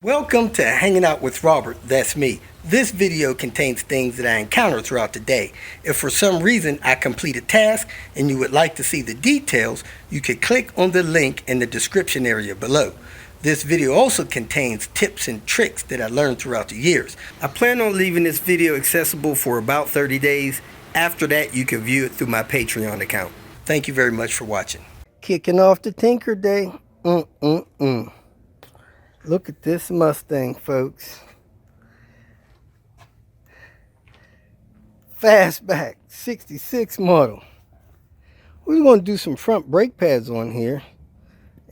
Welcome to Hanging Out with Robert, that's me. This video contains things that I encounter throughout the day. If for some reason I complete a task and you would like to see the details, you can click on the link in the description area below. This video also contains tips and tricks that I learned throughout the years. I plan on leaving this video accessible for about 30 days. After that, you can view it through my Patreon account. Thank you very much for watching. Kicking off the Tinker Day. Look at this Mustang, folks. Fastback, 66 model. We're going to do some front brake pads on here.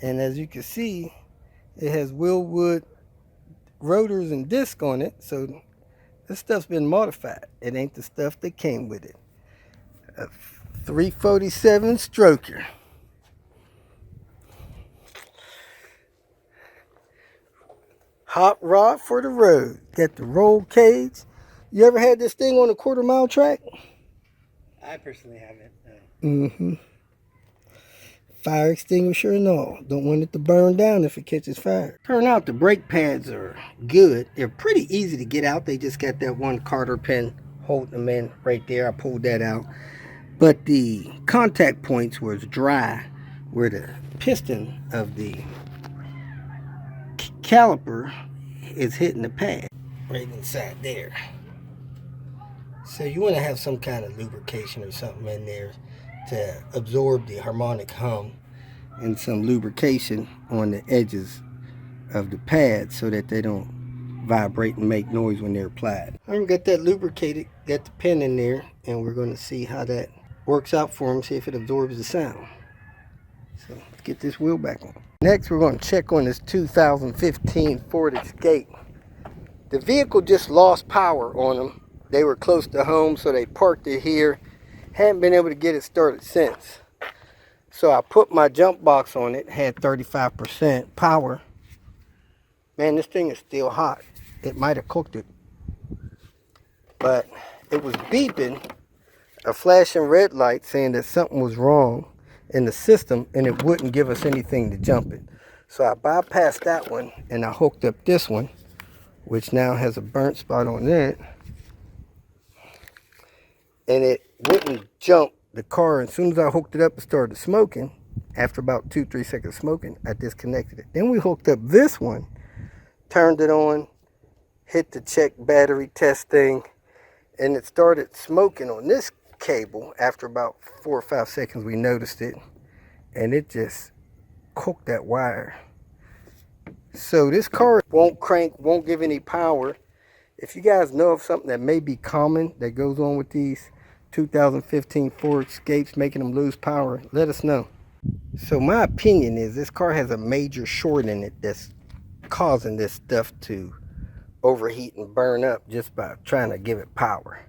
And as you can see, it has Willwood rotors and disc on it. So this stuff's been modified. It ain't the stuff that came with it. A 347 stroker. Hot rod for the road. Got the roll cage. You ever had this thing on a quarter-mile track? I personally haven't. Fire extinguisher and all. Don't want it to burn down if it catches fire. Turn out the brake pads are good. They're pretty easy to get out. They just got that one Carter pin holding them in right there. I pulled that out. But the contact points was dry where the piston of the caliper is hitting the pad right inside there. So you want to have some kind of lubrication or something in there to absorb the harmonic hum, and some lubrication on the edges of the pad so that they don't vibrate and make noise when they're applied. I already got that lubricated, got the pin in there, and we're going to see how that works out for them, see if it absorbs the sound. So let's get this wheel back on. Next, we're going to check on this 2015 Ford Escape. The vehicle just lost power on them. They were close to home, so they parked it here. Haven't been able to get it started since. So I put my jump box on it, had 35% power. Man, this thing is still hot. It might have cooked it. But it was beeping a flashing red light saying that something was wrong in the system, and it wouldn't give us anything to jump it. So I bypassed that one and I hooked up this one, which now has a burnt spot on it, and it wouldn't jump the car. As soon as I hooked it up, it started smoking. After about 2-3 seconds smoking, I disconnected it. Then we hooked up this one, turned it on, hit the check battery test thing, and it started smoking on this cable. After about 4 or 5 seconds, we noticed it, and it just cooked that wire. So this car won't crank, won't give any power. If you guys know of something that may be common that goes on with these 2015 Ford Escapes making them lose power, let us know. So my opinion is this car has a major short in it that's causing this stuff to overheat and burn up just by trying to give it power.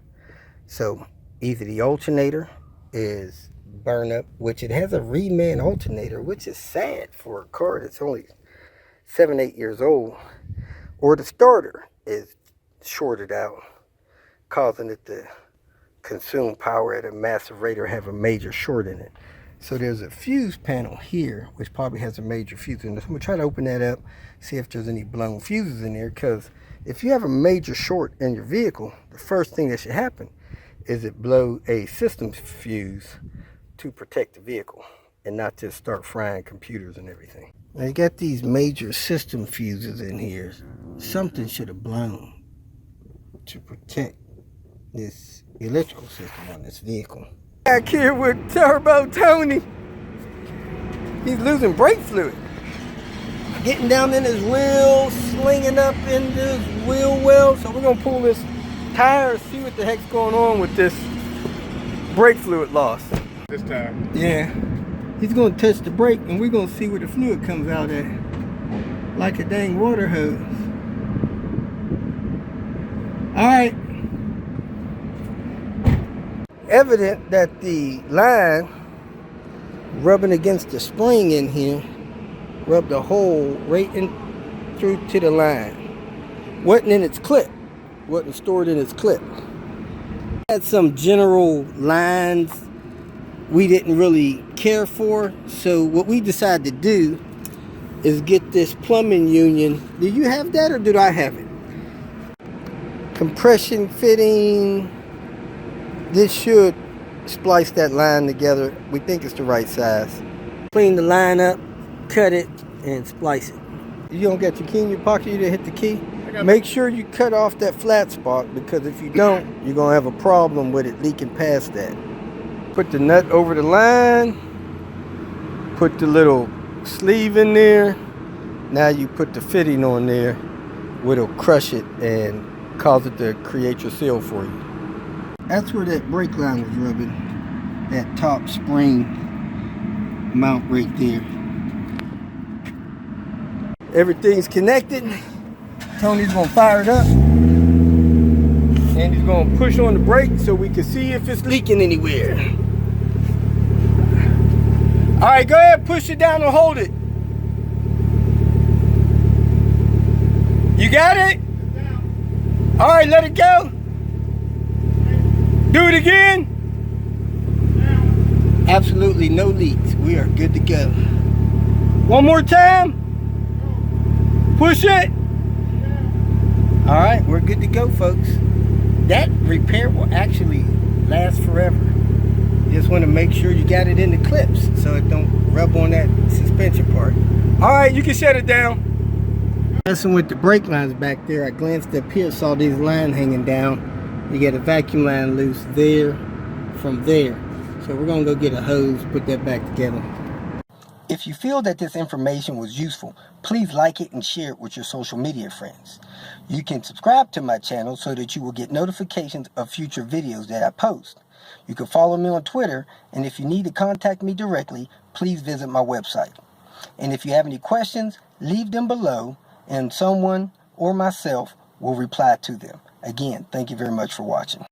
So either the alternator is burn up, which it has a reman alternator, which is sad for a car that's only 7-8 years old, or the starter is shorted out, causing it to consume power at a massive rate or have a major short in it. So there's a fuse panel here, which probably has a major fuse in it. I'm going to try to open that up, see if there's any blown fuses in there, because if you have a major short in your vehicle, the first thing that should happen is it blow a system fuse to protect the vehicle and not just start frying computers and everything. Now you got these major system fuses in here. Something should have blown to protect this electrical system on this vehicle. Back here with Turbo Tony. He's losing brake fluid. Getting down in his wheel, slinging up in this wheel well. So we're gonna pull this tire, see what the heck's going on with this brake fluid loss. This time? Yeah. He's going to touch the brake and we're going to see where the fluid comes out at. Like a dang water hose. Alright. Evident that the line rubbing against the spring in here rubbed a hole right in through to the line. Wasn't in its clip. Wasn't stored in its clip. Had some general lines we didn't really care for, so what we decided to do is get this plumbing union. Do you have that or did I have it? Compression fitting. This should splice that line together. We think it's the right size. Clean the line up, cut it, and splice it. You don't got your key in your pocket, you didn't hit the key? Make sure you cut off that flat spot, because if you don't, you're going to have a problem with it leaking past that. Put the nut over the line. Put the little sleeve in there. Now you put the fitting on there, which will crush it and cause it to create your seal for you. That's where that brake line was rubbing. That top spring mount right there. Everything's connected. Tony's gonna fire it up. And he's gonna push on the brake so we can see if it's leaking anywhere. All right, go ahead, push it down and hold it. You got it? All right, let it go. Do it again. Absolutely no leaks. We are good to go. One more time. Push it. All right, we're good to go, folks. That repair will actually last forever. You just want to make sure you got it in the clips so it don't rub on that suspension part. All right, you can shut it down. Messing with the brake lines back there, I glanced up here, saw these lines hanging down. You get a vacuum line loose there from there. So we're gonna go get a hose, put that back together. If you feel that this information was useful, please like it and share it with your social media friends. You can subscribe to my channel so that you will get notifications of future videos that I post. You can follow me on Twitter, and if you need to contact me directly, please visit my website. And if you have any questions, leave them below, and someone or myself will reply to them. Again, thank you very much for watching.